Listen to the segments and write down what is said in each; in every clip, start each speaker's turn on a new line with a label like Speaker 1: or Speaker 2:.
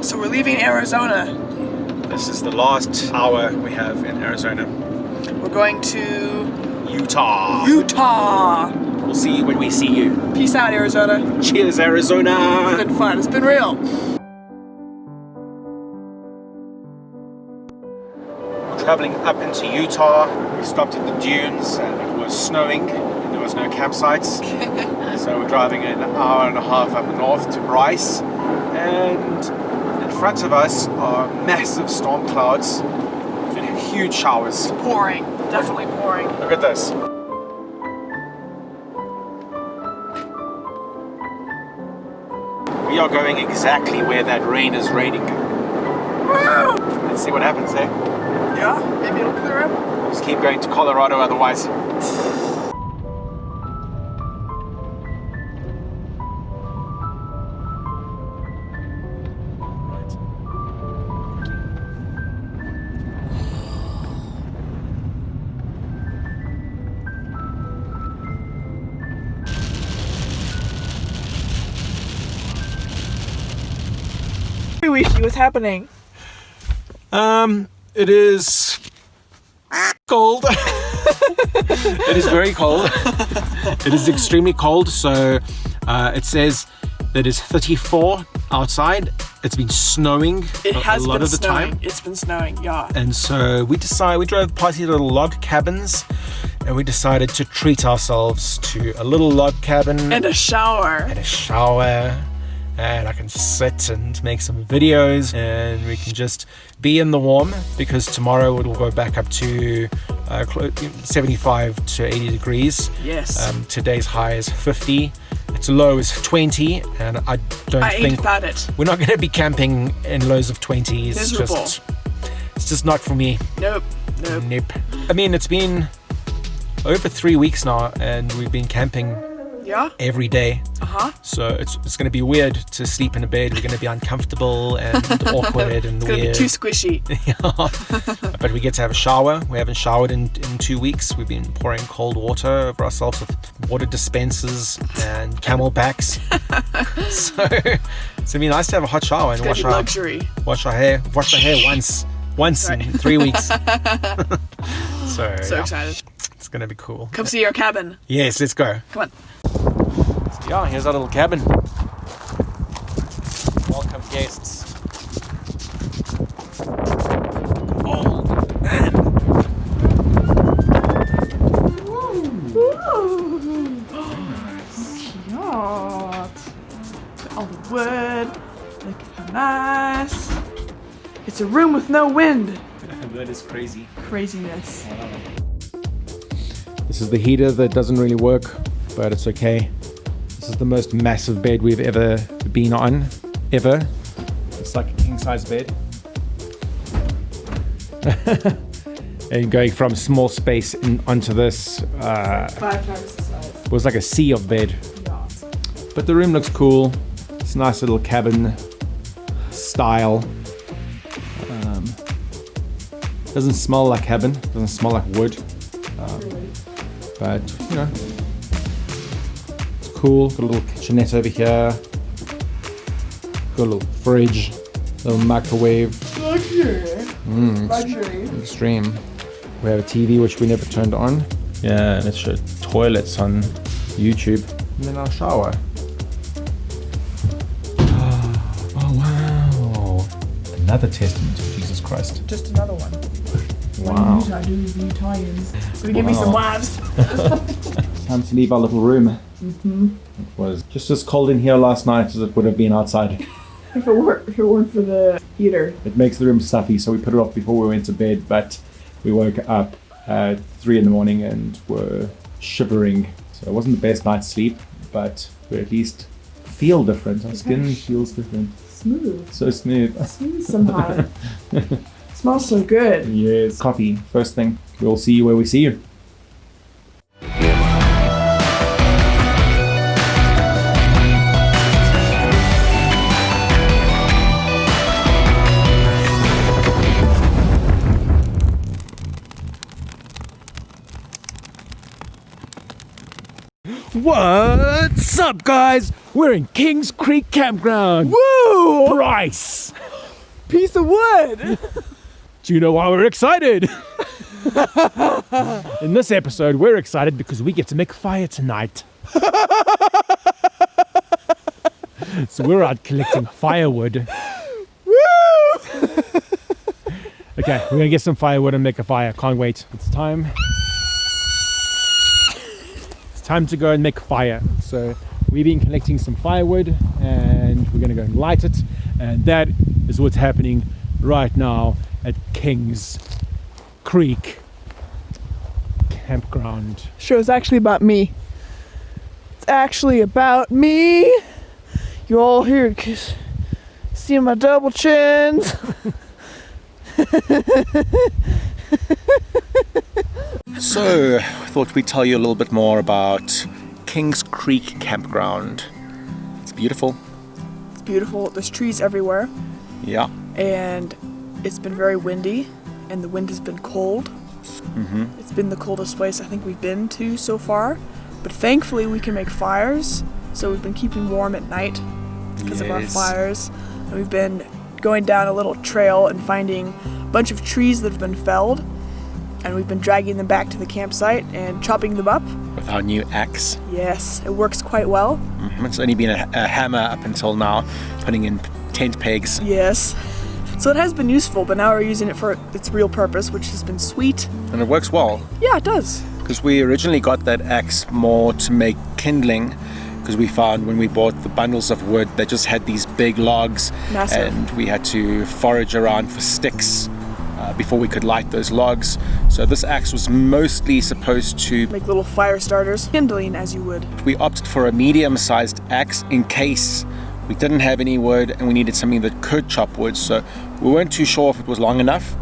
Speaker 1: So we're leaving Arizona.
Speaker 2: This is the last hour we have in Arizona.
Speaker 1: We're going to
Speaker 2: Utah.
Speaker 1: Utah.
Speaker 2: We'll see you when we see you.
Speaker 1: Peace out, Arizona.
Speaker 2: Cheers, Arizona.
Speaker 1: It's been fun. It's been real.
Speaker 2: Traveling up into Utah, we stopped at the dunes and it was snowing and there was no campsites. So we're driving an hour and a half up north to Bryce, and in front of us are massive storm clouds and huge showers.
Speaker 1: Pouring. Definitely pouring.
Speaker 2: Look at this. We are going exactly where that rain is raining. Let's see what happens there.
Speaker 1: Yeah, maybe it'll clear up.
Speaker 2: Just keep going to Colorado otherwise.
Speaker 1: What's happening?
Speaker 2: It is cold. It is very cold. It is extremely cold. So it says that it's 34 outside. It's been snowing a lot of the time.
Speaker 1: It's been snowing, yeah.
Speaker 2: And so we drove past these little log cabins, and we decided to treat ourselves to a little log cabin
Speaker 1: And a shower.
Speaker 2: And I can sit and make some videos, and we can just be in the warm, because tomorrow it will go back up to 75 to 80 degrees.
Speaker 1: Yes.
Speaker 2: Today's high is 50. Its low is 20, and I think
Speaker 1: about it.
Speaker 2: we're not going to be camping in lows of 20s.
Speaker 1: Miserable.
Speaker 2: It's just not for me.
Speaker 1: Nope.
Speaker 2: I mean, it's been over 3 weeks now, and we've been camping every day. So it's going to be weird to sleep in a bed. We're going to be uncomfortable and awkward and
Speaker 1: it's
Speaker 2: weird.
Speaker 1: It's going to be too squishy.
Speaker 2: But we get to have a shower. We haven't showered in 2 weeks. We've been pouring cold water over ourselves with water dispensers and camel packs. So it's going to be nice to have a hot shower and wash our hair once in 3 weeks. So
Speaker 1: excited.
Speaker 2: It's going to be cool.
Speaker 1: Come see our cabin.
Speaker 2: Yes, let's go.
Speaker 1: Come on.
Speaker 2: Yeah, here's our little cabin. Welcome guests. Old man.
Speaker 1: Cute. All the wood. Look how nice. It's a room with no wind.
Speaker 2: That is crazy.
Speaker 1: Craziness.
Speaker 2: This is the heater that doesn't really work, but it's okay. This is the most massive bed we've ever been on, ever. It's like a king-size bed. And going from small space onto this
Speaker 1: 5 times the size.
Speaker 2: was like a sea of bed.
Speaker 1: Yeah.
Speaker 2: But the room looks cool. It's a nice little cabin style. Doesn't smell like cabin. Doesn't smell like wood. But you know, it's cool. Got a little kitchenette over here. Got a little fridge, little microwave.
Speaker 1: Luxury.
Speaker 2: Extreme. We have a TV which we never turned on. Yeah, and it showed toilets on YouTube. And then our shower. Oh wow! Another testament to Jesus Christ.
Speaker 1: Just another one.
Speaker 2: Wow.
Speaker 1: Utah dudes, Utahns. Gonna give me some wives.
Speaker 2: Time to leave our little room. It was just as cold in here last night as it would have been outside.
Speaker 1: If it weren't for the heater.
Speaker 2: It makes the room stuffy, so we put it off before we went to bed, but we woke up at 3 in the morning and were shivering. So it wasn't the best night's sleep, but we at least feel different. Our skin feels different.
Speaker 1: Smooth.
Speaker 2: So smooth.
Speaker 1: Smooth somehow. Smells so good.
Speaker 2: Yes. Coffee, first thing. We'll see you where we see you. What's
Speaker 3: up, guys? We're in Kings Creek Campground.
Speaker 1: Woo!
Speaker 3: Bryce!
Speaker 1: Piece of wood!
Speaker 3: Do you know why we're excited? In this episode, we're excited because we get to make fire tonight. So we're out collecting firewood.
Speaker 1: Woo!
Speaker 3: Okay, we're gonna get some firewood and make a fire. Can't wait. It's time. It's time to go and make fire. So we've been collecting some firewood and we're gonna go and light it. And that is what's happening right now at Kings Creek Campground.
Speaker 1: Show's actually about me. It's actually about me. You all here cause see my double chins.
Speaker 2: So, I thought we'd tell you a little bit more about Kings Creek Campground. It's beautiful.
Speaker 1: It's beautiful. There's trees everywhere.
Speaker 2: Yeah.
Speaker 1: And it's been very windy and the wind has been cold. It's been the coldest place I think we've been to so far. But thankfully we can make fires. So we've been keeping warm at night because of our fires. And we've been going down a little trail and finding a bunch of trees that have been felled. And we've been dragging them back to the campsite and chopping them up.
Speaker 2: With our new axe.
Speaker 1: Yes, it works quite well.
Speaker 2: It's only been a hammer up until now, putting in tent pegs.
Speaker 1: Yes. So it has been useful, but now we're using it for its real purpose, which has been sweet.
Speaker 2: And it works well.
Speaker 1: Yeah, it does.
Speaker 2: Because we originally got that axe more to make kindling, because we found when we bought the bundles of wood, they just had these big logs.
Speaker 1: Massive.
Speaker 2: And we had to forage around for sticks before we could light those logs. So this axe was mostly supposed to
Speaker 1: Make little fire starters, kindling as you would.
Speaker 2: We opted for a medium-sized axe in case we didn't have any wood and we needed something that could chop wood. So we weren't too sure if it was long enough,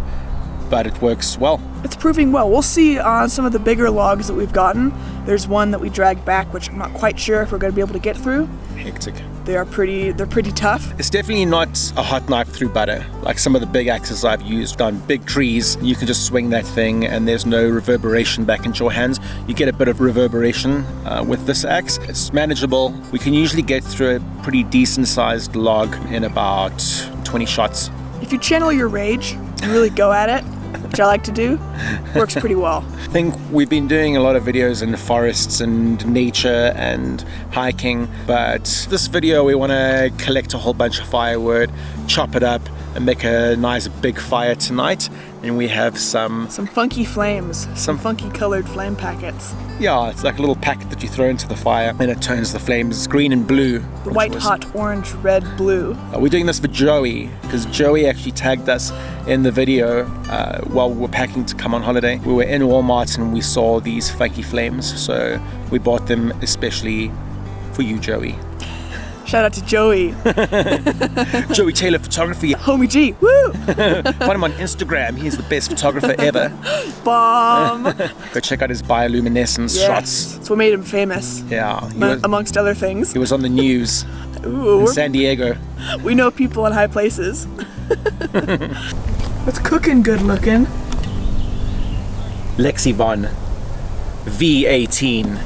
Speaker 2: but it works well.
Speaker 1: It's proving well. We'll see on some of the bigger logs that we've gotten. There's one that we dragged back, which I'm not quite sure if we're going to be able to get through.
Speaker 2: Hectic.
Speaker 1: They're pretty tough.
Speaker 2: It's definitely not a hot knife through butter. Like some of the big axes I've used on big trees, you can just swing that thing and there's no reverberation back into your hands. You get a bit of reverberation with this axe. It's manageable. We can usually get through a pretty decent sized log in about 20 shots.
Speaker 1: If you channel your rage and really go at it, which I like to do, works pretty well.
Speaker 2: I think we've been doing a lot of videos in the forests and nature and hiking, but this video we want to collect a whole bunch of firewood, chop it up and make a nice big fire tonight. And we have some
Speaker 1: funky flames, some funky colored flame packets.
Speaker 2: Yeah, it's like a little packet that you throw into the fire and it turns the flames green and blue.
Speaker 1: The white, hot, orange, red, blue.
Speaker 2: We're doing this for Joey, because Joey actually tagged us in the video while we were packing to come on holiday. We were in Walmart and we saw these funky flames, so we bought them especially for you, Joey.
Speaker 1: Shout out to Joey.
Speaker 2: Joey Taylor Photography.
Speaker 1: Homie G, woo!
Speaker 2: Find him on Instagram, he's the best photographer ever.
Speaker 1: Bomb!
Speaker 2: Go check out his bioluminescence shots.
Speaker 1: That's what made him famous.
Speaker 2: Yeah.
Speaker 1: Amongst other things.
Speaker 2: He was on the news
Speaker 1: Ooh,
Speaker 2: in San Diego.
Speaker 1: We know people in high places. What's cooking good looking?
Speaker 2: Lexi Von V18.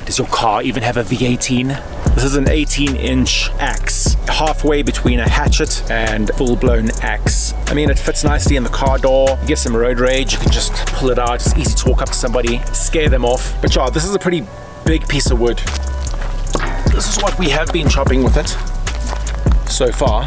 Speaker 2: Does your car even have a V18? This is an 18-inch axe, halfway between a hatchet and full-blown axe. I mean, it fits nicely in the car door. You get some road rage, you can just pull it out. It's easy to walk up to somebody, scare them off. But yeah, this is a pretty big piece of wood. This is what we have been chopping with it so far.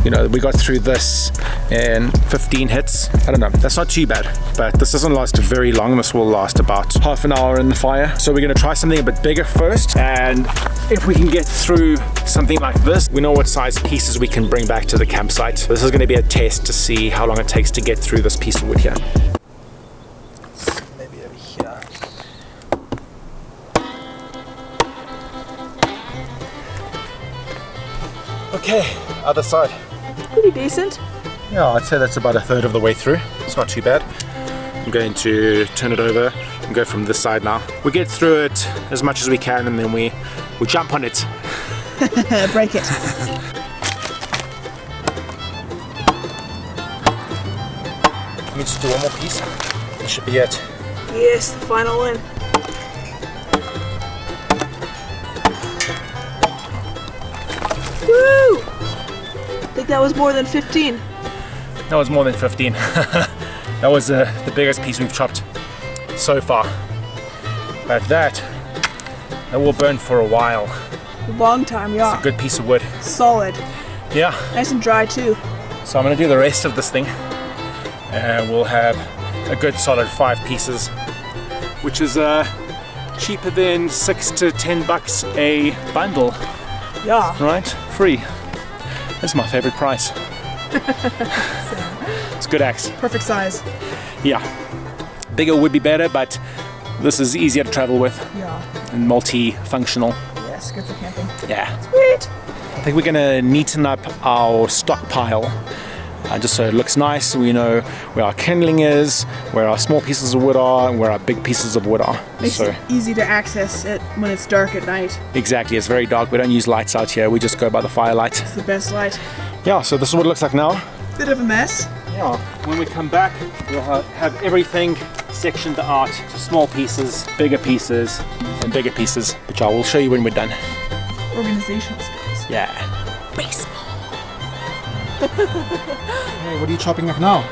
Speaker 2: You know, we got through this in 15 hits. I don't know, that's not too bad, but this doesn't last very long. This will last about half an hour in the fire. So we're gonna try something a bit bigger first, and if we can get through something like this, we know what size pieces we can bring back to the campsite. This is gonna be a test to see how long it takes to get through this piece of wood here. Maybe over here. Okay, other side.
Speaker 1: Pretty decent.
Speaker 2: Yeah, I'd say that's about a third of the way through. It's not too bad. I'm going to turn it over and go from this side now. We get through it as much as we can and then we jump on it.
Speaker 1: Break it.
Speaker 2: Let me just do one more piece. That should be it.
Speaker 1: Yes, the final one. That was more than 15.
Speaker 3: That was more than 15. That was the biggest piece we've chopped so far. But that will burn for a while.
Speaker 1: A long time, yeah.
Speaker 3: It's a good piece of wood.
Speaker 1: Solid.
Speaker 3: Yeah.
Speaker 1: Nice and dry too.
Speaker 3: So I'm gonna do the rest of this thing. And we'll have a good solid 5 pieces, which is cheaper than $6 to $10 a bundle.
Speaker 1: Yeah.
Speaker 3: Right? Free. That's my favorite price. It's a good axe.
Speaker 1: Perfect size.
Speaker 3: Yeah. Bigger would be better, but this is easier to travel with
Speaker 1: Yeah.
Speaker 3: and multi-functional.
Speaker 1: Yes, good for camping.
Speaker 3: Yeah.
Speaker 1: Sweet.
Speaker 3: I think we're gonna neaten up our stockpile just so it looks nice. We know where our kindling is, where our small pieces of wood are, and where our big pieces of wood are.
Speaker 1: Makes it easy to access it when it's dark at night.
Speaker 3: Exactly, it's very dark. We don't use lights out here. We just go by the firelight.
Speaker 1: It's the best light.
Speaker 3: Yeah, so this is what it looks like now.
Speaker 1: Bit of a mess.
Speaker 3: Yeah, when we come back, we'll have everything sectioned out to small pieces, bigger pieces, and bigger pieces, which I will show you when we're done.
Speaker 1: Organizational skills.
Speaker 3: Yeah.
Speaker 1: Baseball.
Speaker 3: Hey, what are you chopping up now?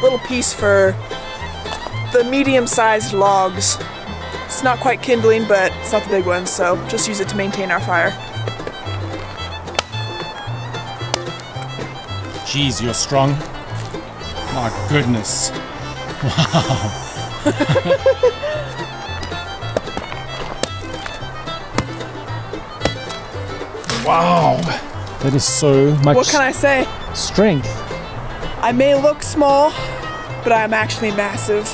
Speaker 1: Little piece for the medium-sized logs. It's not quite kindling, but it's not the big ones, so just use it to maintain our fire.
Speaker 3: Jeez, you're strong. My goodness. Wow. Wow. That is so much
Speaker 1: What can I say?
Speaker 3: strength.
Speaker 1: I may look small, but I'm actually massive.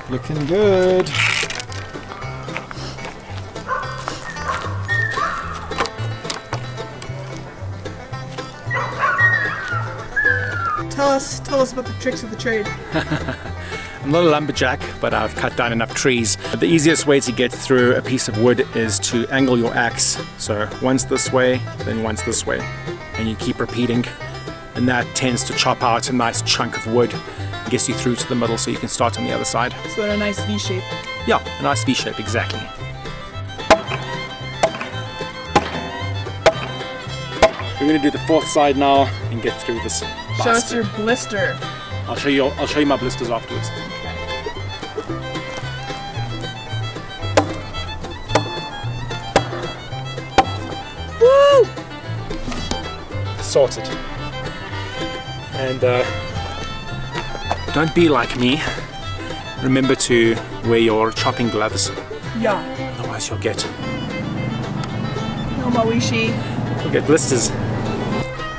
Speaker 3: Looking good.
Speaker 1: Tell us about the tricks of the trade.
Speaker 3: I'm not a lumberjack, but I've cut down enough trees. The easiest way to get through a piece of wood is to angle your axe. So once this way, then once this way. And you keep repeating. And that tends to chop out a nice chunk of wood. Gets you through to the middle so you can start on the other side.
Speaker 1: So in a nice V shape.
Speaker 3: Yeah, a nice V shape, exactly. We're going to do the fourth side now and get through this bastard.
Speaker 1: Show us your blister.
Speaker 3: I'll show you my blisters afterwards.
Speaker 1: Woo!
Speaker 3: Sorted. And don't be like me. Remember to wear your chopping gloves,
Speaker 1: Yeah.
Speaker 3: otherwise you'll get blisters.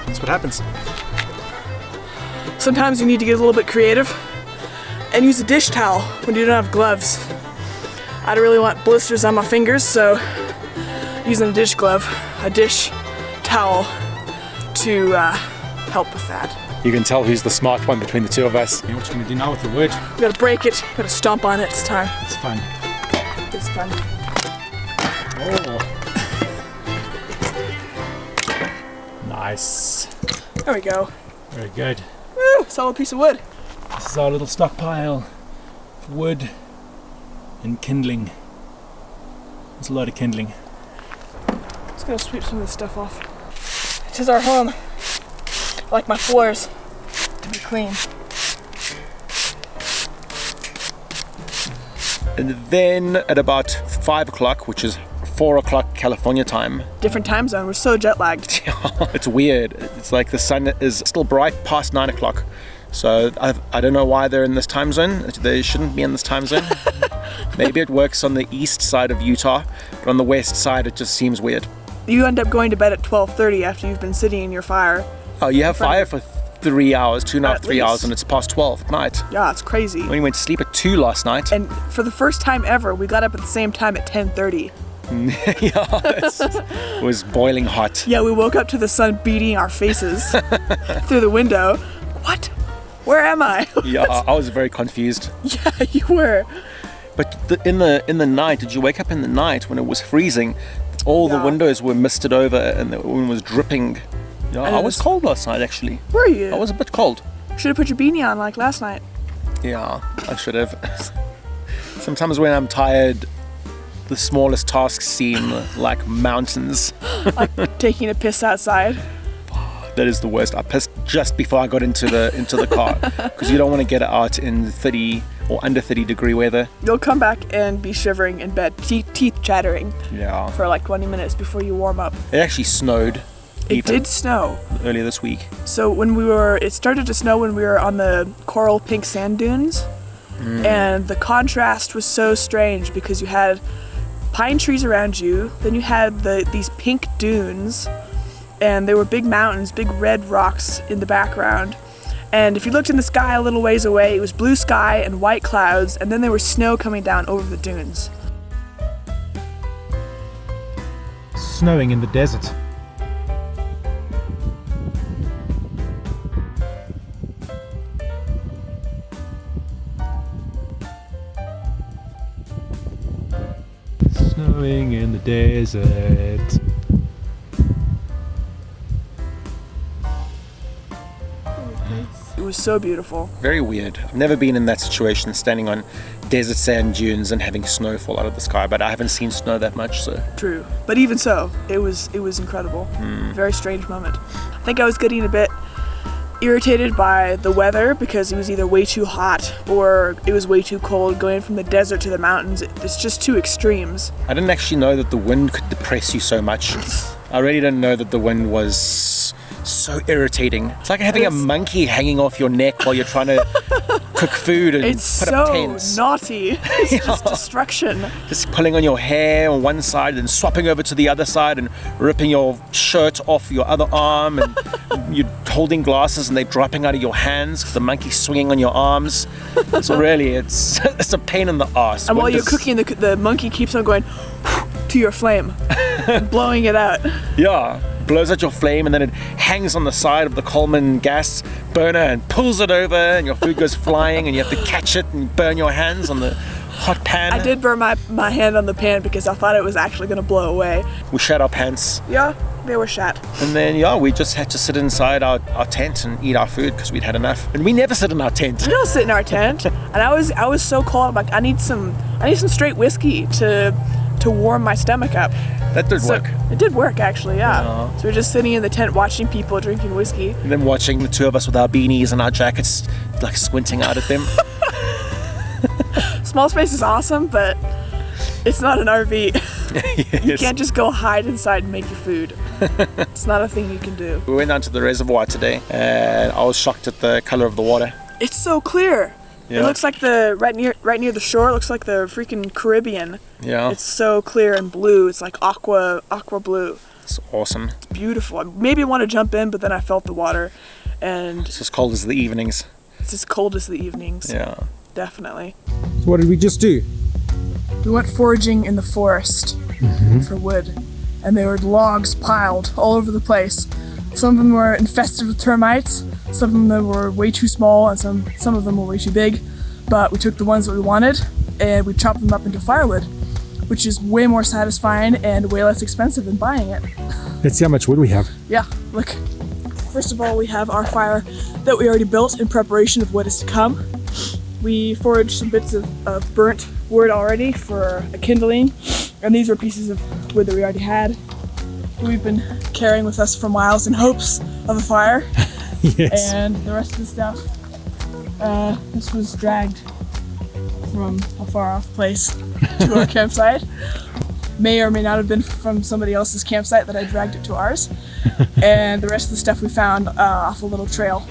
Speaker 3: That's what happens.
Speaker 1: Sometimes you need to get a little bit creative and use a dish towel when you don't have gloves. I don't really want blisters on my fingers, so using a dish towel to help with that.
Speaker 3: You can tell who's the smart one between the two of us. You know what you're gonna do now with the wood?
Speaker 1: We gotta break it, gotta stomp on it. It's time.
Speaker 3: It's fun.
Speaker 1: It's fun.
Speaker 3: Oh. Nice.
Speaker 1: There we go.
Speaker 3: Very good.
Speaker 1: Woo! Solid piece of wood.
Speaker 3: This is our little stockpile of wood and kindling. There's a lot of kindling.
Speaker 1: Just gonna sweep some of this stuff off. It is our home. I like my floors to be clean.
Speaker 3: And then at about 5 o'clock, which is 4 o'clock California time.
Speaker 1: Different time zone. We're so jet lagged.
Speaker 3: It's weird. It's like the sun is still bright past 9 o'clock. So I don't know why they're in this time zone. They shouldn't be in this time zone. Maybe it works on the east side of Utah, but on the west side it just seems weird.
Speaker 1: You end up going to bed at 12:30 after you've been sitting in your fire.
Speaker 3: Oh, you have fire for 3 hours, 2.5, 3 hours,
Speaker 1: least.
Speaker 3: and it's past 12 at night.
Speaker 1: Yeah, it's crazy.
Speaker 3: We went to sleep at 2 last night.
Speaker 1: And for the first time ever, we got up at the same time at 10:30.
Speaker 3: Yeah, it was boiling hot.
Speaker 1: Yeah, we woke up to the sun beating our faces through the window. What? Where am I?
Speaker 3: Yeah, I was very confused.
Speaker 1: Yeah, you were.
Speaker 3: But in the night, did you wake up in the night when it was freezing? All the
Speaker 1: Yeah.
Speaker 3: windows were misted over and the wind was dripping. Yeah,
Speaker 1: And
Speaker 3: I
Speaker 1: it
Speaker 3: was
Speaker 1: was-
Speaker 3: cold last night actually.
Speaker 1: Were you?
Speaker 3: I was a bit cold.
Speaker 1: Should have put your beanie on like last night.
Speaker 2: Yeah, I should have. Sometimes when I'm tired, the smallest tasks seem like mountains.
Speaker 1: Like taking a piss outside.
Speaker 2: That is the worst. I pissed just before I got into the car because you don't want to get it out in 30 or under 30 degree weather.
Speaker 1: You'll come back and be shivering in bed, teeth chattering.
Speaker 2: Yeah.
Speaker 1: For like 20 minutes before you warm up.
Speaker 2: It actually snowed.
Speaker 1: It did snow
Speaker 2: earlier this week.
Speaker 1: So it started to snow when we were on the coral pink sand dunes, and the contrast was so strange because you had pine trees around you, then you had these pink dunes, and there were big mountains, big red rocks in the background. And if you looked in the sky a little ways away, it was blue sky and white clouds, and then there was snow coming down over the dunes.
Speaker 3: Snowing in the desert. Snowing in the desert.
Speaker 1: It was so beautiful.
Speaker 2: Very weird. I've never been in that situation, standing on desert sand dunes and having snow fall out of the sky, but I haven't seen snow that much, so.
Speaker 1: True. But even so, it was incredible. Very strange moment. I think I was getting a bit irritated by the weather because it was either way too hot or it was way too cold. Going from the desert to the mountains, it's just two extremes.
Speaker 2: I didn't actually know that the wind could depress you so much. I really didn't know that the wind was so irritating. It's like having a monkey hanging off your neck while you're trying to cook food and put up tents.
Speaker 1: It's so naughty. It's just destruction.
Speaker 2: Just pulling on your hair on one side and swapping over to the other side and ripping your shirt off your other arm, and you're holding glasses and they're dropping out of your hands. The monkey's swinging on your arms. So really, it's a pain in the arse.
Speaker 1: And while you're cooking, the monkey keeps on going to your flame, blowing it out.
Speaker 2: Yeah. Blows out your flame, and then it hangs on the side of the Coleman gas burner and pulls it over, and your food goes flying, and you have to catch it and burn your hands on the hot pan.
Speaker 1: I did burn my hand on the pan because I thought it was actually going to blow away.
Speaker 2: We shat our pants.
Speaker 1: Yeah, they were shat.
Speaker 2: And then, we just had to sit inside our tent and eat our food because we'd had enough. And we never sit in our tent.
Speaker 1: We don't sit in our tent. And I was so cold. I'm like, I need some straight whiskey to warm my stomach up.
Speaker 2: That did work.
Speaker 1: It did work, actually, yeah. So we're just sitting in the tent watching people drinking whiskey.
Speaker 2: And then watching the two of us with our beanies and our jackets, like squinting out at them.
Speaker 1: Small space is awesome, but it's not an RV. Yes. You can't just go hide inside and make your food. It's not a thing you can do.
Speaker 2: We went down to the reservoir today, and I was shocked at the color of the water.
Speaker 1: It's so clear.
Speaker 2: Yeah.
Speaker 1: It looks like right near the shore. It looks like the freaking Caribbean.
Speaker 2: Yeah.
Speaker 1: It's so clear and blue. It's like aqua blue.
Speaker 2: It's awesome.
Speaker 1: It's beautiful. I maybe want to jump in, but then I felt the water, and
Speaker 2: it's as cold as the evenings.
Speaker 1: It's as cold as the evenings.
Speaker 2: Yeah.
Speaker 1: Definitely.
Speaker 3: So what did we just do?
Speaker 1: We went foraging in the forest for wood, and there were logs piled all over the place. Some of them were infested with termites. Some of them were way too small, and some of them were way too big. But we took the ones that we wanted, and we chopped them up into firewood, which is way more satisfying and way less expensive than buying it.
Speaker 3: Let's see how much wood we have.
Speaker 1: Yeah, look. First of all, we have our fire that we already built in preparation of what is to come. We foraged some bits of burnt wood already for a kindling, and these were pieces of wood that we already had. We've been carrying with us for miles in hopes of a fire.
Speaker 3: Yes.
Speaker 1: And the rest of the stuff, this was dragged from a far off place to our campsite. May or may not have been from somebody else's campsite that I dragged it to ours. And the rest of the stuff we found off a little trail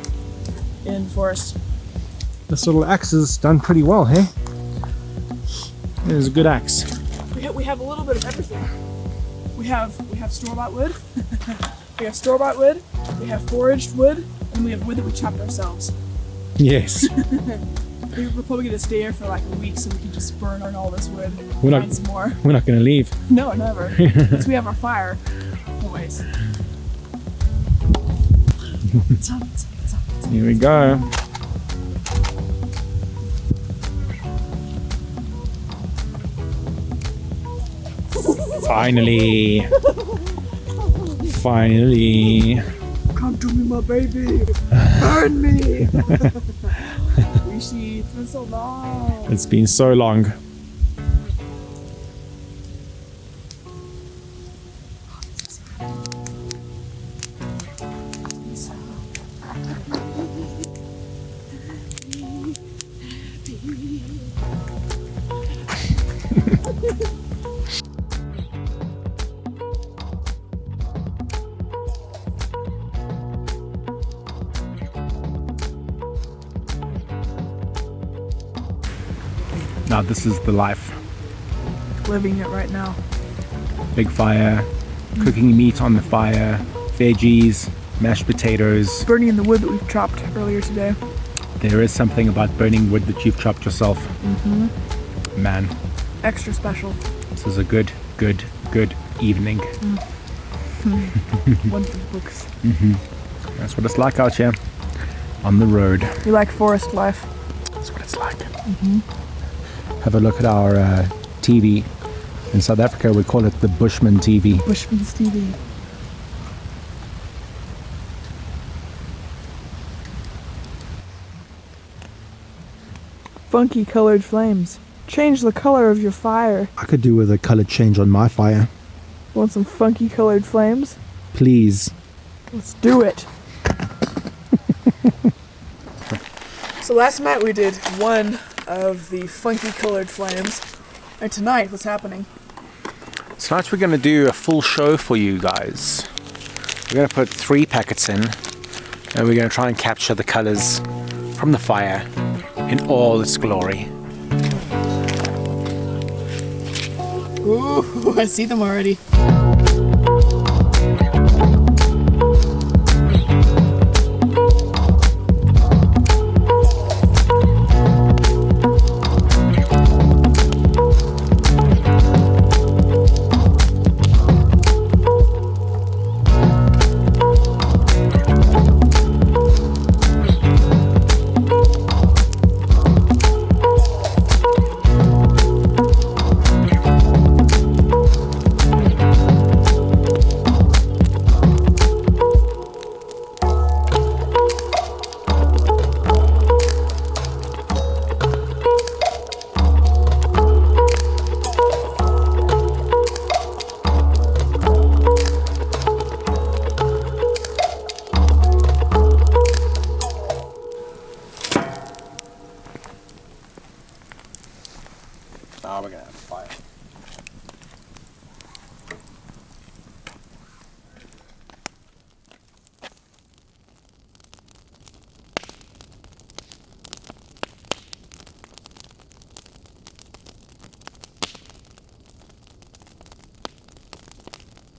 Speaker 1: in the forest.
Speaker 3: This little axe is done pretty well, hey? It is a good axe.
Speaker 1: We have a little bit of everything. We have store-bought wood. We have store-bought wood. We have foraged wood, and we have wood that we chopped ourselves.
Speaker 3: Yes.
Speaker 1: We're probably gonna stay here for like a week so we can just burn all this wood.
Speaker 3: We're
Speaker 1: Some more.
Speaker 3: We're not going to leave.
Speaker 1: No, never. Because we have our fire. Always.
Speaker 3: Here we go. Finally. Finally.
Speaker 1: Come to me, my baby. Burn me. Rishi. It's been so long.
Speaker 3: It's been so long. Now this is the life.
Speaker 1: Living it right now.
Speaker 3: Big fire, cooking meat on the fire, veggies, mashed potatoes.
Speaker 1: Burning the wood that we've chopped earlier today.
Speaker 3: There is something about burning wood that you've chopped yourself. Man,
Speaker 1: Extra special.
Speaker 3: this is a good evening.
Speaker 1: One for the books.
Speaker 3: That's what it's like out here on the road.
Speaker 1: You like forest life?
Speaker 3: That's what it's like. Have a look at our TV. In South Africa, we call it the Bushman TV.
Speaker 1: Bushman's TV. Funky colored flames. Change the color of your fire.
Speaker 4: I could do with a color change on my fire.
Speaker 1: Want some funky colored flames?
Speaker 4: Please.
Speaker 1: Let's do it. So last night we did one of the funky colored flames. And tonight, what's happening?
Speaker 3: Tonight we're going to do a full show for you guys. We're going to put 3 packets in, and we're going to try and capture the colors from the fire in all its glory.
Speaker 1: Ooh, I see them already.